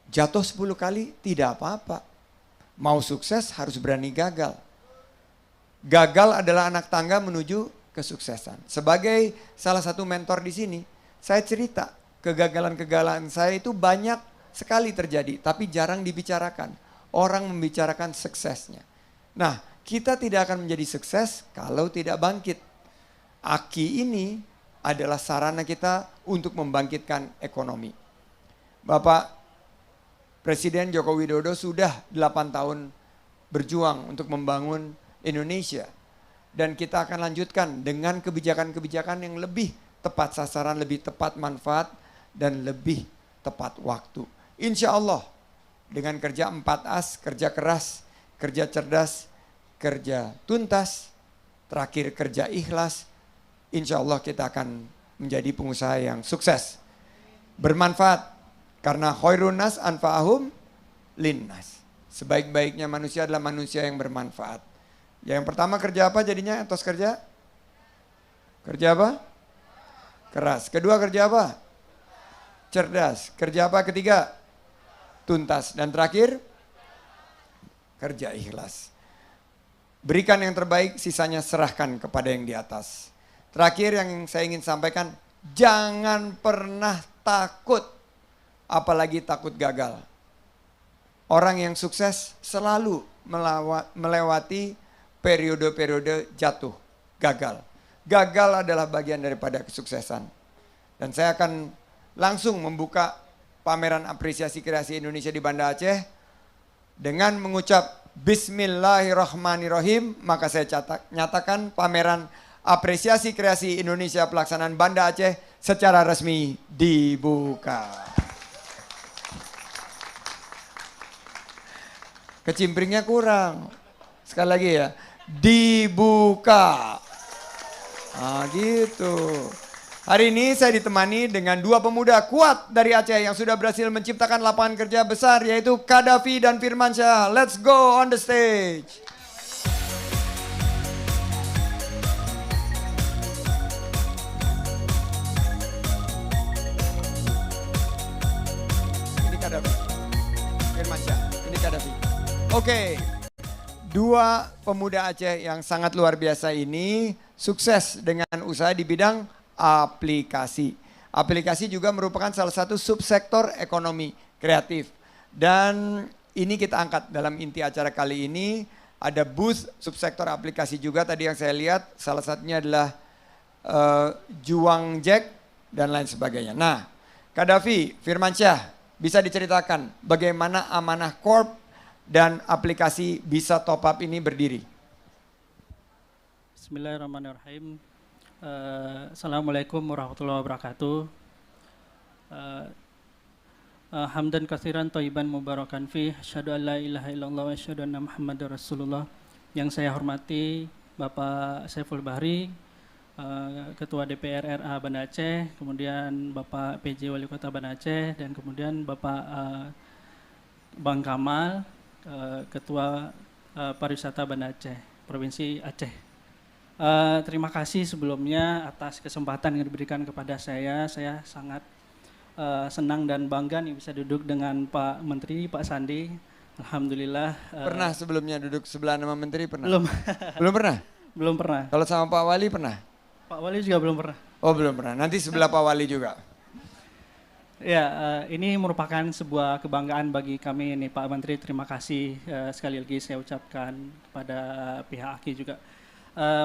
Jatuh 10 kali tidak apa-apa. Mau sukses harus berani gagal. Gagal adalah anak tangga menuju kesuksesan. Sebagai salah satu mentor di sini, saya cerita kegagalan-kegagalan saya itu banyak sekali terjadi, tapi jarang dibicarakan. Orang membicarakan suksesnya. Nah, kita tidak akan menjadi sukses kalau tidak bangkit. Aki ini adalah sarana kita untuk membangkitkan ekonomi. Bapak Presiden Joko Widodo sudah 8 tahun berjuang untuk membangun Indonesia. Dan kita akan lanjutkan dengan kebijakan-kebijakan yang lebih tepat sasaran, lebih tepat manfaat, dan lebih tepat waktu. Insya Allah dengan kerja 4As, kerja keras, kerja cerdas, kerja tuntas, terakhir kerja ikhlas, insya Allah kita akan menjadi pengusaha yang sukses. Bermanfaat, karena khairun nas anfa'ahum linnas. Sebaik-baiknya manusia adalah manusia yang bermanfaat. Yang pertama kerja apa jadinya? Etos kerja? Kerja apa? Keras. Kedua kerja apa? Cerdas. Kerja apa ketiga? Tuntas. Dan terakhir? Kerja ikhlas. Berikan yang terbaik, sisanya serahkan kepada yang di atas. Terakhir yang saya ingin sampaikan, jangan pernah takut, apalagi takut gagal. Orang yang sukses selalu melewati periode-periode jatuh, gagal. Gagal adalah bagian daripada kesuksesan. Dan saya akan langsung membuka pameran apresiasi kreasi Indonesia di Banda Aceh dengan mengucap Bismillahirrahmanirrahim. Maka saya nyatakan pameran apresiasi kreasi Indonesia pelaksanaan Banda Aceh secara resmi dibuka. Kecimpringnya kurang. Sekali lagi ya. Dibuka. Nah gitu. Hari ini saya ditemani dengan dua pemuda kuat dari Aceh yang sudah berhasil menciptakan lapangan kerja besar, yaitu Kadafi dan Firmansyah. Let's go on the stage. Ini Kadafi. Firmansyah. Ini Kadafi. Oke. Dua pemuda Aceh yang sangat luar biasa ini sukses dengan usaha di bidang aplikasi. Aplikasi juga merupakan salah satu subsektor ekonomi kreatif. Dan ini kita angkat dalam inti acara kali ini. Ada booth subsektor aplikasi juga tadi yang saya lihat. Salah satunya adalah Juang Jack dan lain sebagainya. Nah, Kadafi, Firmansyah, bisa diceritakan bagaimana Amanah Corp dan aplikasi Bisa Top Up ini berdiri? Bismillahirrahmanirrahim. Assalamualaikum warahmatullahi wabarakatuh. Hamdan katsiran thayyiban mubarakan fi, asyhadu an la ilaha illallah wa asyhadu anna Muhammadar Rasulullah. Yang saya hormati Bapak Saiful Bahri, Ketua DPR RA Banda Aceh, kemudian Bapak PJ Wali Kota Banda Aceh, dan kemudian Bapak Bang Kamal, Ketua Pariwisata Banda Aceh, Provinsi Aceh. Terima kasih sebelumnya atas kesempatan yang diberikan kepada saya. Saya sangat senang dan bangga nih bisa duduk dengan Pak Menteri, Pak Sandi. Alhamdulillah. Pernah sebelumnya duduk sebelah nama Menteri pernah? Belum. Belum pernah? Belum pernah. Kalau sama Pak Wali pernah? Pak Wali juga belum pernah. Oh belum pernah, nanti sebelah Pak Wali juga. Ya, ini merupakan sebuah kebanggaan bagi kami nih Pak Menteri. Terima kasih sekali lagi saya ucapkan kepada pihak AKI juga.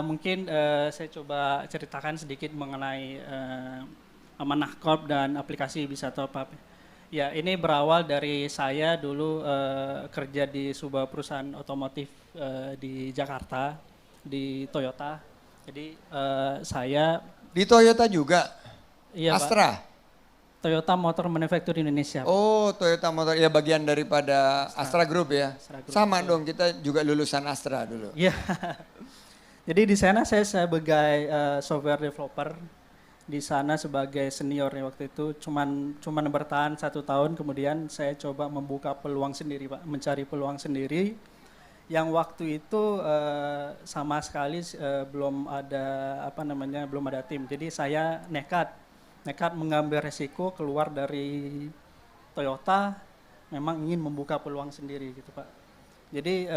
Mungkin saya coba ceritakan sedikit mengenai Amanah Corp dan aplikasi Bisa Top Up. Ya, ini berawal dari saya dulu kerja di sebuah perusahaan otomotif di Jakarta, di Toyota. Jadi saya di Toyota juga? Iya, Astra? Pak. Toyota Motor Manufacturing Indonesia. Oh, Toyota Motor, ya bagian daripada Astra Group ya? Astra Group, sama betul. dong, kita juga lulusan Astra dulu. Iya. Jadi di sana saya sebagai software developer, di sana sebagai senior ya waktu itu, cuman bertahan 1 tahun, kemudian saya coba membuka peluang sendiri Pak, mencari peluang sendiri, yang waktu itu sama sekali belum ada tim. Jadi saya nekat mengambil resiko keluar dari Toyota memang ingin membuka peluang sendiri gitu Pak. Jadi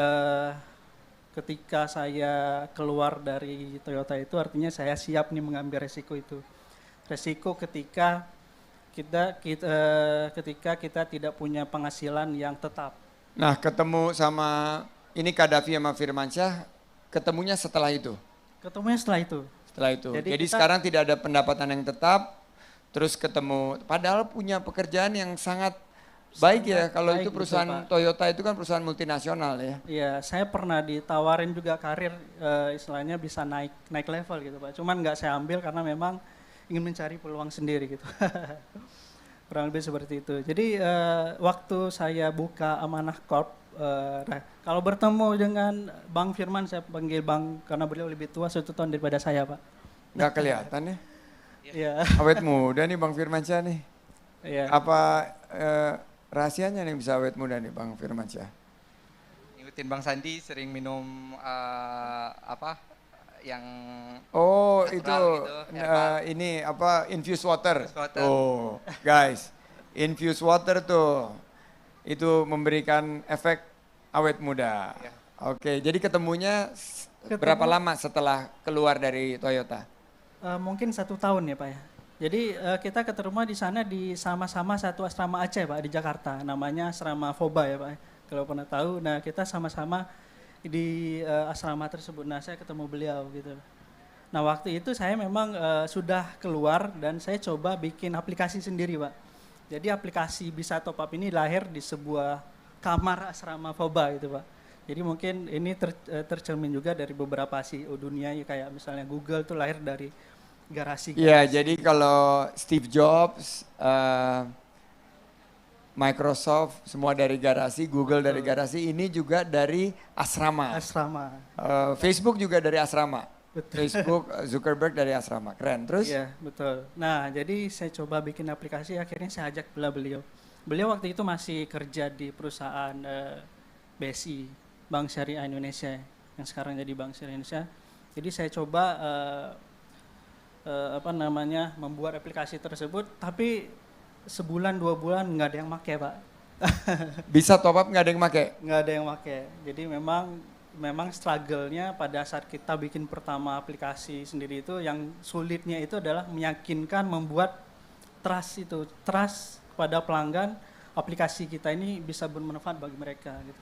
ketika saya keluar dari Toyota itu artinya saya siap nih mengambil resiko itu. Resiko ketika kita tidak punya penghasilan yang tetap. Nah, ketemu sama ini Kadafi sama Firmansyah, ketemunya setelah itu. Ketemunya setelah itu. Setelah itu. Jadi kita, sekarang tidak ada pendapatan yang tetap, terus ketemu, padahal punya pekerjaan yang sangat baik ya. Kalau itu perusahaan gitu, Toyota itu kan perusahaan multinasional ya. Iya, saya pernah ditawarin juga karir istilahnya bisa naik level gitu Pak. Cuman nggak saya ambil karena memang ingin mencari peluang sendiri gitu. Kurang lebih seperti itu. Jadi waktu saya buka Amanah Corp, kalau bertemu dengan Bang Firman, saya panggil Bang karena beliau lebih tua 1 tahun daripada saya Pak. Nggak kelihatan ya? Iya. Awet muda nih Bang Firmansyah nih. Iya. Apa rahasianya nih bisa awet muda nih Bang Firmansyah? Ngikutin Bang Sandi sering minum yang itu gitu, ini apa infused water. Infused water. Oh, guys, infused water tuh itu memberikan efek awet muda. Ya. Oke, jadi ketemunya berapa lama setelah keluar dari Toyota? Mungkin 1 tahun ya Pak ya. Jadi kita ketemu di sana di sama-sama satu asrama Aceh Pak di Jakarta, namanya asrama Foba ya Pak. Kalau pernah tahu, nah kita sama-sama di asrama tersebut. Nah saya ketemu beliau gitu. Nah waktu itu saya memang sudah keluar dan saya coba bikin aplikasi sendiri Pak. Jadi aplikasi Bisa Top Up ini lahir di sebuah kamar asrama Foba gitu Pak. Jadi mungkin ini tercermin juga dari beberapa CEO dunia ya, kayak misalnya Google tuh lahir dari garasi. Iya, jadi kalau Steve Jobs, Microsoft semua dari garasi, Google dari garasi, ini juga dari asrama. Facebook juga dari asrama. Betul. Facebook, Zuckerberg dari asrama, keren. Terus? Iya, betul. Nah, jadi saya coba bikin aplikasi, akhirnya saya ajak beliau. Beliau waktu itu masih kerja di perusahaan BSI, Bank Syariah Indonesia, yang sekarang jadi Bank Syariah Indonesia. Jadi saya coba membuat aplikasi tersebut, tapi sebulan 2 bulan nggak ada yang make Pak. Bisa top up nggak ada yang make? Nggak ada yang make. Jadi memang struggle-nya pada saat kita bikin pertama aplikasi sendiri itu, yang sulitnya itu adalah meyakinkan, membuat trust pada pelanggan aplikasi kita ini bisa bermanfaat bagi mereka gitu.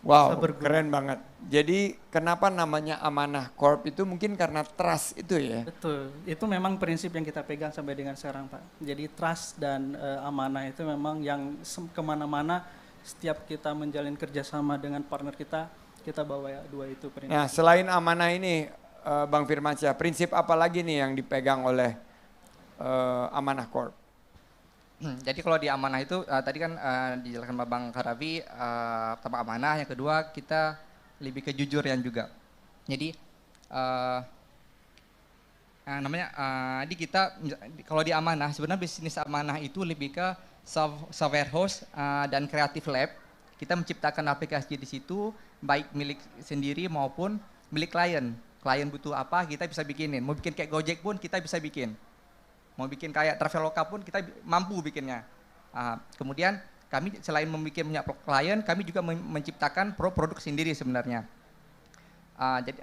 Wow, keren banget. Jadi kenapa namanya Amanah Corp itu mungkin karena trust itu ya? Betul, itu memang prinsip yang kita pegang sampai dengan sekarang Pak. Jadi trust dan amanah itu memang yang kemana-mana setiap kita menjalin kerjasama dengan partner kita bawa ya, 2 itu prinsip. Nah selain amanah ini Bang Firmansyah, prinsip apa lagi nih yang dipegang oleh Amanah Corp? Jadi kalau di amanah itu tadi kan dijelaskan sama Bang Karavi, pertama amanah, yang kedua kita lebih ke jujuran juga. Jadi di kita kalau di amanah sebenarnya bisnis amanah itu lebih ke software house dan creative lab. Kita menciptakan aplikasi di situ baik milik sendiri maupun milik klien. Klien butuh apa kita bisa bikinin. Mau bikin kayak Gojek pun kita bisa bikin. Mau bikin kayak Traveloka pun kita mampu bikinnya. Kemudian kami selain membuat punya klien, kami juga menciptakan produk sendiri sebenarnya. Jadi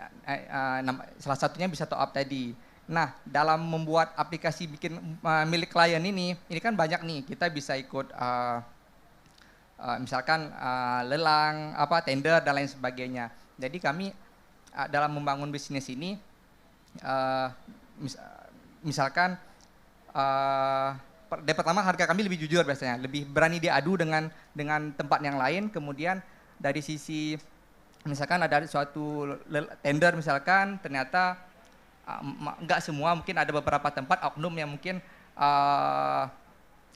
salah satunya Bisa Top Up tadi. Nah, dalam membuat aplikasi bikin milik klien ini kan banyak nih. Kita bisa ikut misalkan lelang, tender dan lain sebagainya. Jadi kami dalam membangun bisnis ini, misalkan pertama harga kami lebih jujur biasanya, lebih berani diadu dengan tempat yang lain. Kemudian dari sisi misalkan ada suatu tender misalkan ternyata enggak semua, mungkin ada beberapa tempat oknum yang mungkin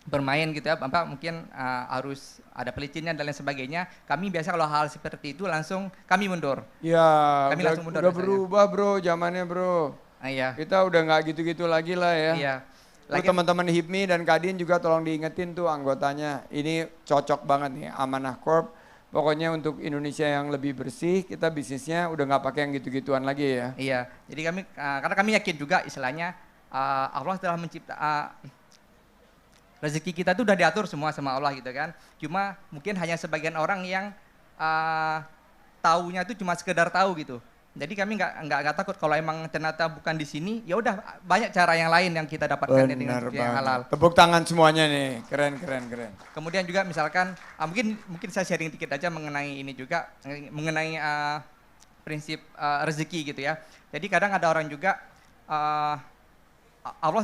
bermain gitu ya, mungkin harus ada pelicinnya dan lain sebagainya. Kami biasa kalau hal seperti itu langsung kami mundur. Ya, kami langsung mundur udah berubah bro, zamannya bro. Iya. Kita udah nggak gitu-gitu lagi lah ya. Iya. Teman-teman HIPMI dan Kadin juga tolong diingetin tuh anggotanya. Ini cocok banget nih Amanah Corp. Pokoknya untuk Indonesia yang lebih bersih, kita bisnisnya udah nggak pakai yang gitu-gituan lagi ya. Iya. Jadi karena kami yakin juga istilahnya Allah telah rezeki kita itu udah diatur semua sama Allah gitu kan. Cuma mungkin hanya sebagian orang yang taunya itu cuma sekedar tahu gitu. Jadi kami nggak takut kalau emang ternyata bukan di sini, ya udah banyak cara yang lain yang kita dapatkan dengan rezeki yang halal. Tepuk tangan semuanya nih, keren. Kemudian juga misalkan mungkin saya sharing dikit aja mengenai ini juga, mengenai prinsip rezeki gitu ya. Jadi kadang ada orang juga Allah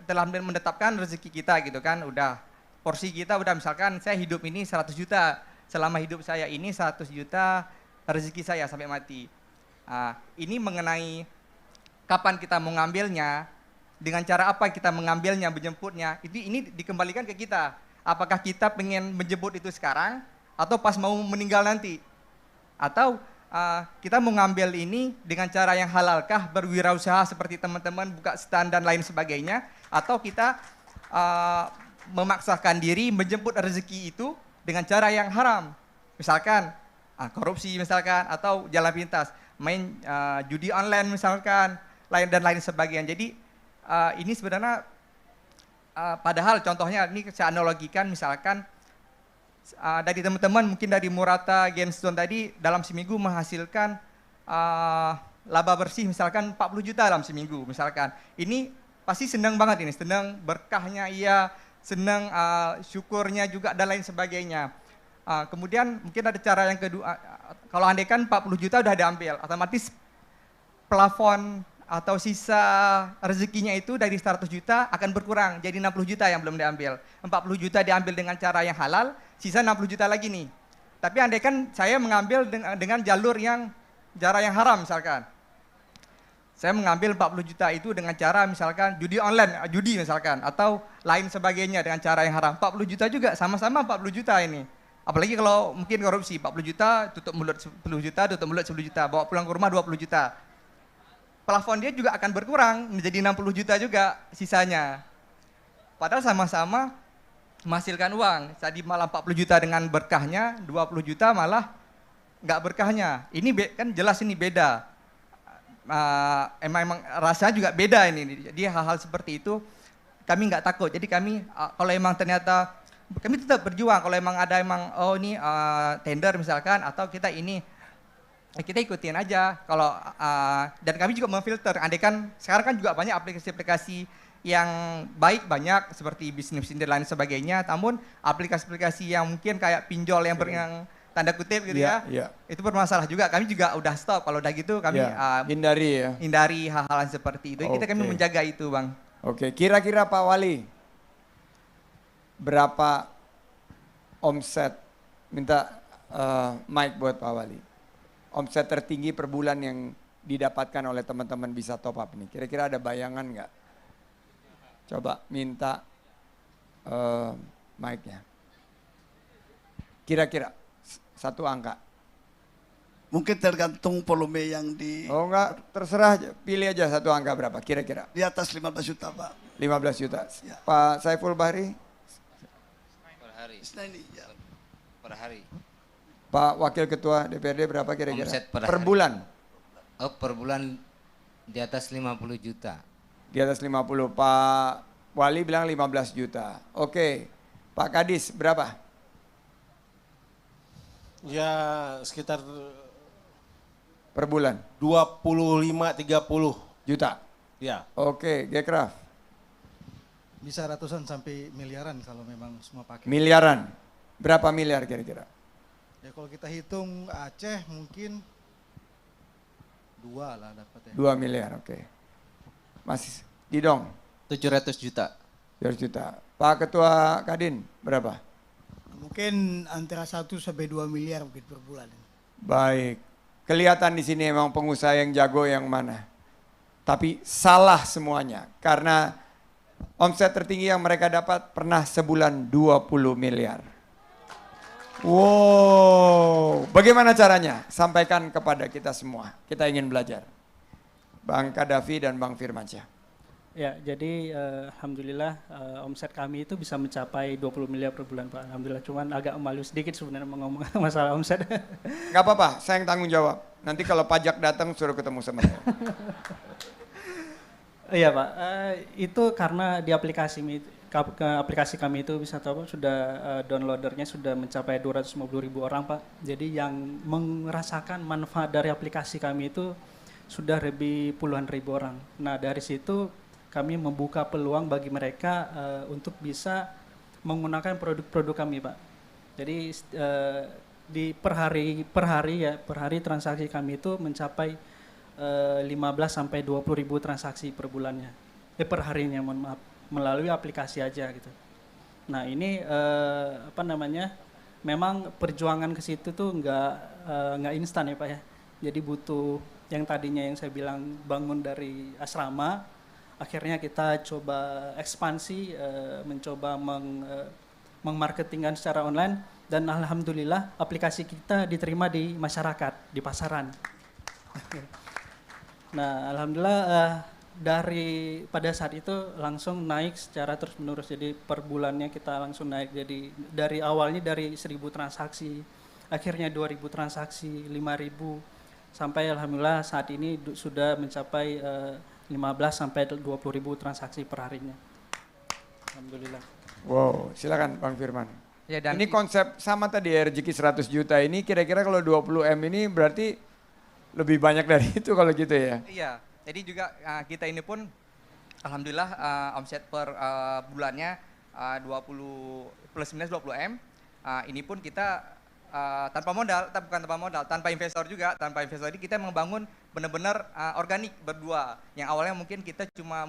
telah menetapkan rezeki kita gitu kan, udah porsi kita udah misalkan saya hidup ini 100 juta, selama hidup saya ini 100 juta rezeki saya sampai mati. Ini mengenai kapan kita mau ngambilnya, dengan cara apa kita mengambilnya, menjemputnya, ini dikembalikan ke kita. Apakah kita pengen menjemput itu sekarang atau pas mau meninggal nanti? Atau kita mau ngambil ini dengan cara yang halalkah, berwirausaha seperti teman-teman, buka stand dan lain sebagainya, atau kita memaksakan diri menjemput rezeki itu dengan cara yang haram, misalkan korupsi misalkan, atau jalan pintas, main judi online misalkan, dan lain sebagainya. Jadi ini sebenarnya padahal contohnya ini saya analogikan misalkan dari teman-teman mungkin dari Murata Gemstone tadi dalam seminggu menghasilkan laba bersih misalkan 40 juta dalam seminggu misalkan. Ini pasti senang banget ini, senang berkahnya iya, senang syukurnya juga dan lain sebagainya. Kemudian mungkin ada cara yang kedua, kalau andaikan 40 juta udah diambil, otomatis plafon atau sisa rezekinya itu dari 100 juta akan berkurang jadi 60 juta yang belum diambil. 40 juta diambil dengan cara yang halal, sisa 60 juta lagi nih. Tapi andaikan saya mengambil dengan jalur yang cara yang haram misalkan. Saya mengambil 40 juta itu dengan cara misalkan judi online, judi misalkan, atau lain sebagainya dengan cara yang haram. 40 juta juga, sama-sama 40 juta ini. Apalagi kalau mungkin korupsi, 40 juta, tutup mulut 10 juta, tutup mulut 10 juta, bawa pulang ke rumah 20 juta. Plafon dia juga akan berkurang, menjadi 60 juta juga sisanya. Padahal sama-sama menghasilkan uang. Tadi malah 40 juta dengan berkahnya, 20 juta malah nggak berkahnya. Ini kan jelas ini beda. Emang rasanya juga beda ini. Jadi hal-hal seperti itu kami nggak takut. Jadi kami kalau emang ternyata kami tetap berjuang. Kalau emang ada ini tender misalkan atau kita ini kita ikutin aja. Kalau dan kami juga memfilter. Andaikan sekarang kan juga banyak aplikasi-aplikasi yang baik banyak seperti bisnis dan lain sebagainya. Namun aplikasi-aplikasi yang mungkin kayak pinjol yang tanda kutip gitu ya, itu bermasalah juga. Kami juga udah stop. Kalau udah gitu kami hindari hal-hal seperti itu. Kami menjaga itu, Bang. Oke, kira-kira Pak Wali berapa omset, minta mic buat Pak Wali, omset tertinggi per bulan yang didapatkan oleh teman-teman bisa top up nih, kira-kira ada bayangan nggak? Coba minta mic-nya, kira-kira satu angka. Mungkin tergantung volume yang di... Oh enggak, terserah aja, pilih aja satu angka berapa kira-kira. Di atas 15 juta, Pak. 15 juta. Ya. Pak Saiful Bahri? Per hari. Ya. Per hari. Pak Wakil Ketua DPRD berapa kira-kira? Omset per per hari. bulan? Oh, per bulan di atas 50 juta. Di atas 50. Pak Wali bilang 15 juta. Oke. Pak Kadis berapa? Ya sekitar Per bulan? 25-30 Juta? ya. Oke, Gekraf? Bisa ratusan sampai miliaran kalau memang semua pakai. Miliaran? Berapa miliar kira-kira? Ya kalau kita hitung Aceh mungkin 2 lah dapat ya. 2 miliar, oke. Mas Didong? 700 juta. 200 juta. Pak Ketua Kadin berapa? Mungkin antara 1 sampai 2 miliar mungkin per bulan. Baik. Kelihatan di sini memang pengusaha yang jago yang mana. Tapi salah semuanya. Karena omset tertinggi yang mereka dapat pernah sebulan 20 miliar. Wow. Bagaimana caranya? Sampaikan kepada kita semua. Kita ingin belajar. Bang Kadafi dan Bang Firmansyah. Ya, jadi alhamdulillah omset kami itu bisa mencapai 20 miliar per bulan, Pak. Alhamdulillah, cuman agak malu sedikit sebenarnya ngomong masalah omset. Gak apa-apa, saya yang tanggung jawab. Nanti kalau pajak datang suruh ketemu sama saya. Iya, Pak. Itu karena di aplikasi ke aplikasi kami itu bisa tahu Pak, sudah downloadernya sudah mencapai 250.000 orang Pak. Jadi yang merasakan manfaat dari aplikasi kami itu sudah lebih puluhan ribu orang. Nah dari situ kami membuka peluang bagi mereka untuk bisa menggunakan produk-produk kami Pak. Jadi di per hari transaksi kami itu mencapai 15 sampai 20 ribu transaksi per bulannya. Per harinya mohon maaf, melalui aplikasi aja gitu. Nah ini memang perjuangan ke situ tuh nggak instan ya Pak ya. Jadi butuh yang tadinya yang saya bilang bangun dari asrama, akhirnya kita coba ekspansi, mencoba mengmarketingkan secara online, dan alhamdulillah aplikasi kita diterima di masyarakat, di pasaran. Nah alhamdulillah dari pada saat itu langsung naik secara terus menerus, jadi per bulannya kita langsung naik, jadi dari awalnya dari 1.000 transaksi, akhirnya 2.000 transaksi, 5.000, sampai alhamdulillah saat ini sudah mencapai 15 sampai 20.000 transaksi per harinya. Alhamdulillah. Wow, silakan Bang Firman. Ya, dan Ini konsep sama tadi ya, rezeki 100 juta ini kira-kira kalau 20M ini berarti lebih banyak dari itu kalau gitu ya? Iya, jadi juga kita ini pun alhamdulillah omset per bulannya 20 plus minus 20M. Ini pun kita tanpa modal, bukan tanpa modal, tanpa investor juga, tanpa investor ini kita membangun benar-benar organik berdua. Yang awalnya mungkin kita cuma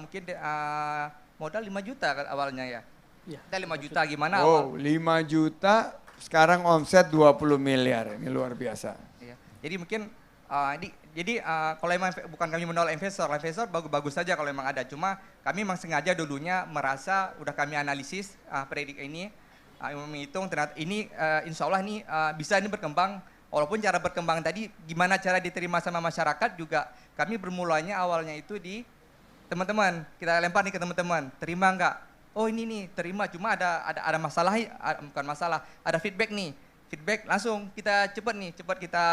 modal 5 juta kan awalnya ya. Kita 5 juta gimana Wow, awal? 5 juta sekarang omset 20 miliar, ini luar biasa. Iya. Jadi mungkin kalau emang bukan kami menolak investor bagus-bagus saja kalau memang ada. Cuma kami memang sengaja dulunya merasa, udah kami analisis predik ini, menghitung ternyata ini insya Allah ini bisa ini berkembang. Walaupun cara berkembang tadi gimana cara diterima sama masyarakat juga kami bermulanya awalnya itu di teman-teman, kita lempar nih ke teman-teman, terima nggak? Oh ini nih terima, cuma ada masalah, bukan masalah, ada feedback nih, feedback langsung kita cepat kita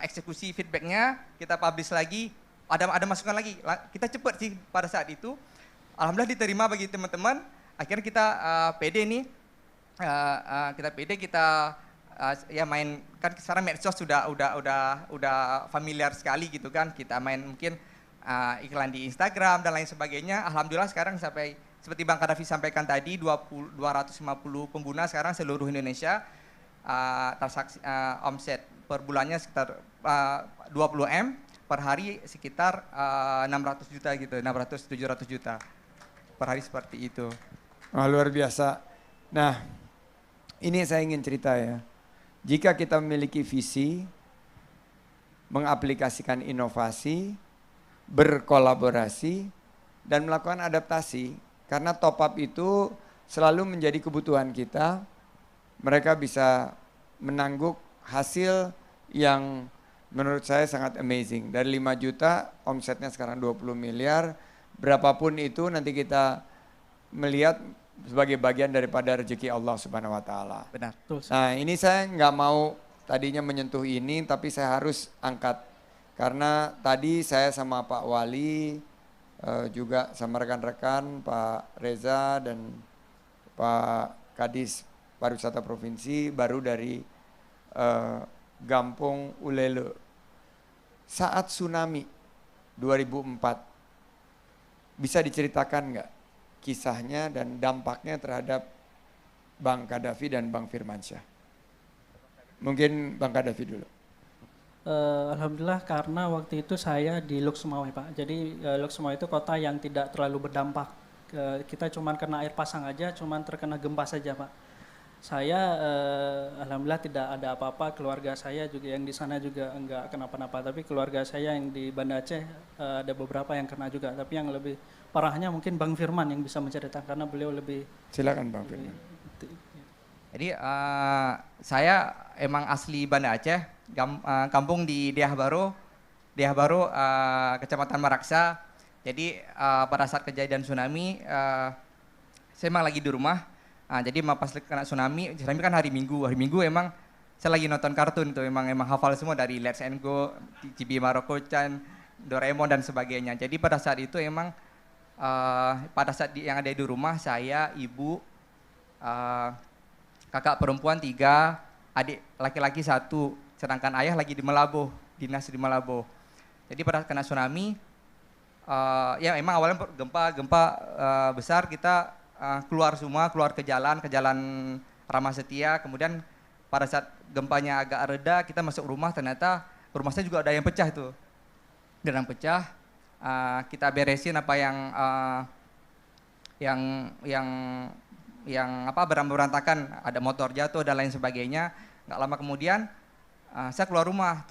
eksekusi feedbacknya, kita publish lagi, ada masukan lagi, kita cepat sih pada saat itu. Alhamdulillah diterima bagi teman-teman. Akhirnya kita pede nih, kita ya main, kan sekarang medsos sudah familiar sekali gitu kan. Kita main mungkin iklan di Instagram dan lain sebagainya. Alhamdulillah sekarang sampai seperti Bang Kadafi sampaikan tadi 250 pengguna sekarang seluruh Indonesia, transaksi omset per bulannya sekitar 20M, per hari sekitar 600 juta gitu, 600-700 juta per hari seperti itu. Luar biasa. Nah, ini saya ingin cerita ya. Jika kita memiliki visi, mengaplikasikan inovasi, berkolaborasi, dan melakukan adaptasi, karena top up itu selalu menjadi kebutuhan kita, mereka bisa menangguk hasil yang menurut saya sangat amazing. Dari 5 juta, omsetnya sekarang 20 miliar, berapapun itu nanti kita melihat sebagai bagian daripada rezeki Allah Subhanahu wa Ta'ala. Benar. Nah, ini saya nggak mau tadinya menyentuh ini, tapi saya harus angkat karena tadi saya sama Pak Wali, juga sama rekan-rekan Pak Reza dan Pak Kadis Pariwisata Provinsi baru dari Gampong Ulele. Saat tsunami 2004, bisa diceritakan nggak kisahnya dan dampaknya terhadap Bang Kadafi dan Bang Firmansyah? Mungkin Bang Kadafi dulu. Alhamdulillah karena waktu itu saya di Luxemawai Pak. Jadi Luxemawai itu kota yang tidak terlalu berdampak. Kita cuman kena air pasang aja, cuman terkena gempa saja Pak. Saya alhamdulillah tidak ada apa-apa, keluarga saya juga yang di sana juga enggak kenapa-napa. Tapi keluarga saya yang di Banda Aceh ada beberapa yang kena juga. Tapi yang lebih parahnya mungkin Bang Firman yang bisa menceritakan karena beliau lebih. Silakan Bang Firman. Jadi saya emang asli Banda Aceh. Kampung di Diah Baro, Kecamatan Maraksa. Jadi pada saat kejadian tsunami, saya emang lagi di rumah. Jadi pas kena tsunami kan hari Minggu emang saya lagi nonton kartun tuh, emang hafal semua dari Let's Go, Chibi Maroko-chan, Doraemon dan sebagainya. Jadi pada saat itu emang pada saat yang ada di rumah saya, ibu, kakak perempuan 3, adik laki-laki 1, sedangkan ayah lagi di Malabo, dinas di Malabo. Jadi pada kena tsunami, ya emang awalnya gempa besar, kita keluar semua, keluar ke jalan Ramah Setia. Kemudian pada saat gempanya agak reda, kita masuk rumah, ternyata rumah saya juga ada yang pecah itu. Dan yang pecah, kita beresin apa yang berantakan, ada motor jatuh dan lain sebagainya. Nggak lama kemudian saya keluar rumah,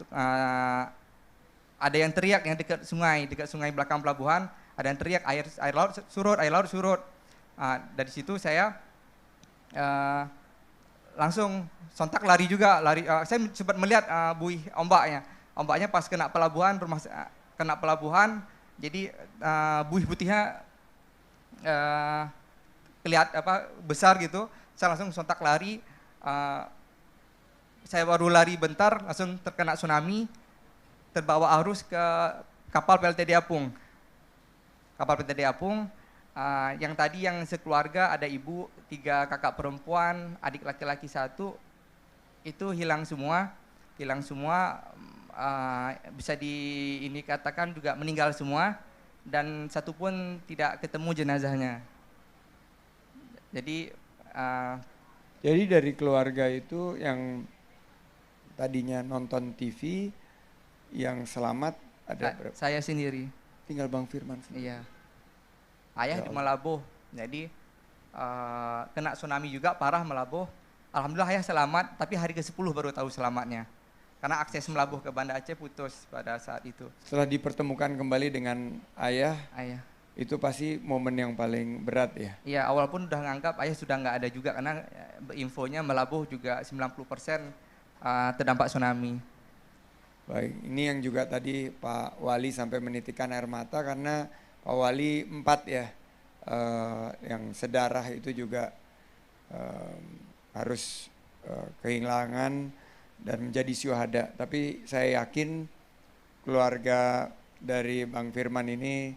ada yang teriak yang dekat sungai belakang pelabuhan, ada yang teriak air laut surut. Dari situ saya langsung sontak lari juga. Saya sempat melihat buih ombaknya pas kena pelabuhan, kena pelabuhan, jadi buih putihnya kelihatan besar gitu. Saya langsung sontak lari. Saya baru lari bentar, langsung terkena tsunami, terbawa arus ke kapal PLTD Apung. Yang tadi yang sekeluarga ada ibu, 3 kakak perempuan, adik laki-laki 1, itu hilang semua, bisa dikatakan juga meninggal semua, dan 1 pun tidak ketemu jenazahnya. Jadi dari keluarga itu yang tadinya nonton TV, yang selamat ada berapa? Saya sendiri. Tinggal Bang Firman sendiri. Iya. Ayah di Malabo, jadi kena tsunami juga parah Malabo. Alhamdulillah ayah selamat, tapi hari ke-10 baru tahu selamatnya. Karena akses Malabo ke Banda Aceh putus pada saat itu. Setelah dipertemukan kembali dengan ayah, itu pasti momen yang paling berat ya? Iya, awal pun udah nganggap ayah sudah nggak ada juga, karena infonya Malabo juga 90% terdampak tsunami. Baik, ini yang juga tadi Pak Wali sampai menitikkan air mata, karena Pak Wali 4 ya, yang sedarah itu juga harus kehilangan dan menjadi syuhada. Tapi saya yakin keluarga dari Bang Firman ini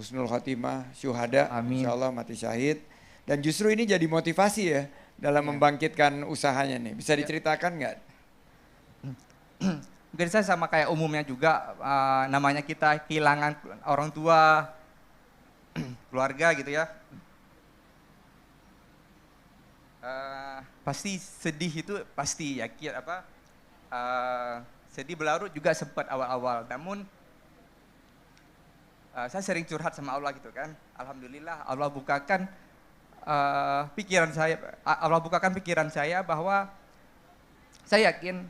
husnul khotimah, syuhada, insya Allah mati syahid. Dan justru ini jadi motivasi ya dalam membangkitkan usahanya nih. Bisa diceritakan nggak? Mungkin saya sama kayak umumnya juga, namanya kita kehilangan orang tua, keluarga gitu ya. Pasti sedih itu pasti yakin sedih berlarut juga sempat awal-awal. Namun saya sering curhat sama Allah gitu kan. Alhamdulillah Allah bukakan pikiran saya bahwa saya yakin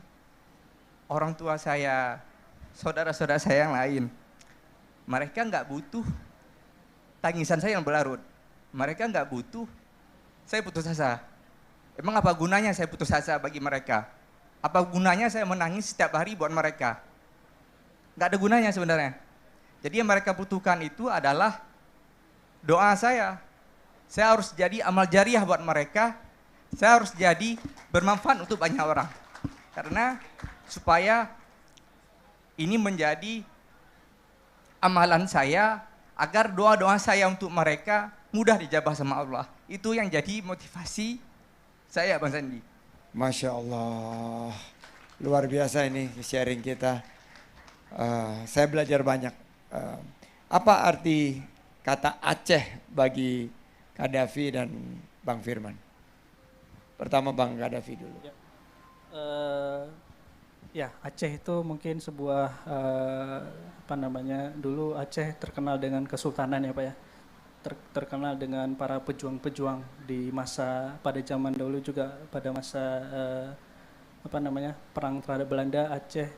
orang tua saya, saudara-saudara saya yang lain, mereka nggak butuh tangisan saya yang berlarut. Mereka nggak butuh saya putus asa. Emang apa gunanya saya putus asa bagi mereka? Apa gunanya saya menangis setiap hari buat mereka? Nggak ada gunanya sebenarnya. Jadi yang mereka butuhkan itu adalah doa saya. Saya harus jadi amal jariah buat mereka. Saya harus jadi bermanfaat untuk banyak orang. Karena supaya ini menjadi amalan saya, agar doa-doa saya untuk mereka mudah dijabah sama Allah. Itu yang jadi motivasi saya, Bang Sandi. Masya Allah, luar biasa ini sharing kita. Saya belajar banyak. Apa arti kata Aceh bagi Qaddafi dan Bang Firman? Pertama Bang Qaddafi dulu. Ya, Aceh itu mungkin sebuah dulu Aceh terkenal dengan kesultanan ya Pak ya. Terkenal dengan para pejuang-pejuang pada zaman dahulu juga, pada masa perang terhadap Belanda. Aceh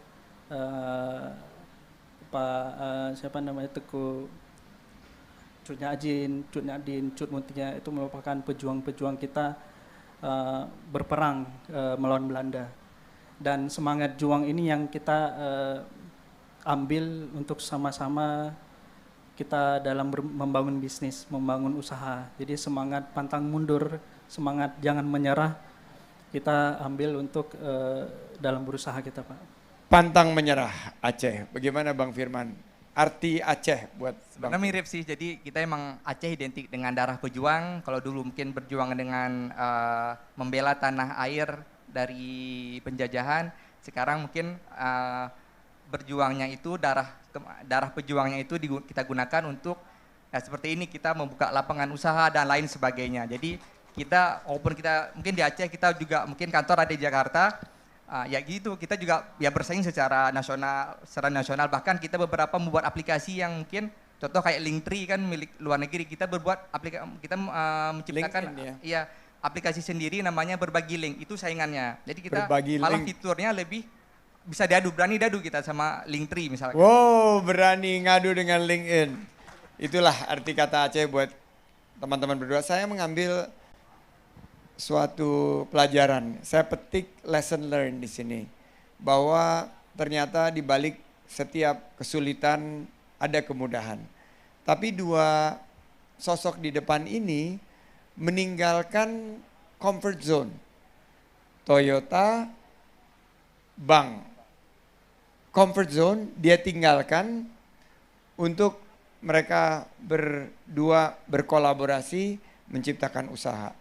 Teguh Cut Nyak-Din, Cut Mutia itu merupakan pejuang-pejuang kita berperang melawan Belanda. Dan semangat juang ini yang kita ambil untuk sama-sama kita dalam membangun bisnis, membangun usaha. Jadi semangat pantang mundur, semangat jangan menyerah, kita ambil untuk dalam berusaha kita Pak. Pantang menyerah Aceh, bagaimana Bang Firman? arti Aceh buat Sebenarnya mirip sih, jadi kita emang Aceh identik dengan darah pejuang. Kalau dulu mungkin berjuang dengan membela tanah air dari penjajahan, sekarang mungkin berjuangnya itu darah pejuangnya itu kita gunakan untuk seperti ini, kita membuka lapangan usaha dan lain sebagainya. Jadi kita walaupun kita mungkin di Aceh, kita juga mungkin kantor ada di Jakarta, ya gitu, kita juga ya bersaing secara nasional, bahkan kita beberapa membuat aplikasi yang mungkin contoh kayak Linktree kan milik luar negeri, kita berbuat kita menciptakan ya aplikasi sendiri namanya Berbagi Link, itu saingannya. Jadi kita malah fiturnya lebih bisa berani diadu kita sama Linktree misalnya. Wow, berani ngadu dengan LinkedIn. Itulah arti kata Aceh buat teman-teman berdua. Saya mengambil suatu pelajaran. Saya petik lesson learned di sini. Bahwa ternyata di balik setiap kesulitan ada kemudahan. Tapi dua sosok di depan ini meninggalkan comfort zone. Toyota, bank. Comfort zone dia tinggalkan untuk mereka berdua berkolaborasi menciptakan usaha.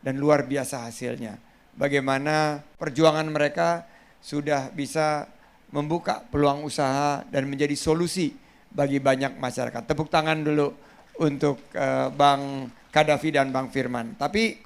Dan luar biasa hasilnya. Bagaimana perjuangan mereka sudah bisa membuka peluang usaha dan menjadi solusi bagi banyak masyarakat. Tepuk tangan dulu untuk Bang Kadafi dan Bang Firman. Tapi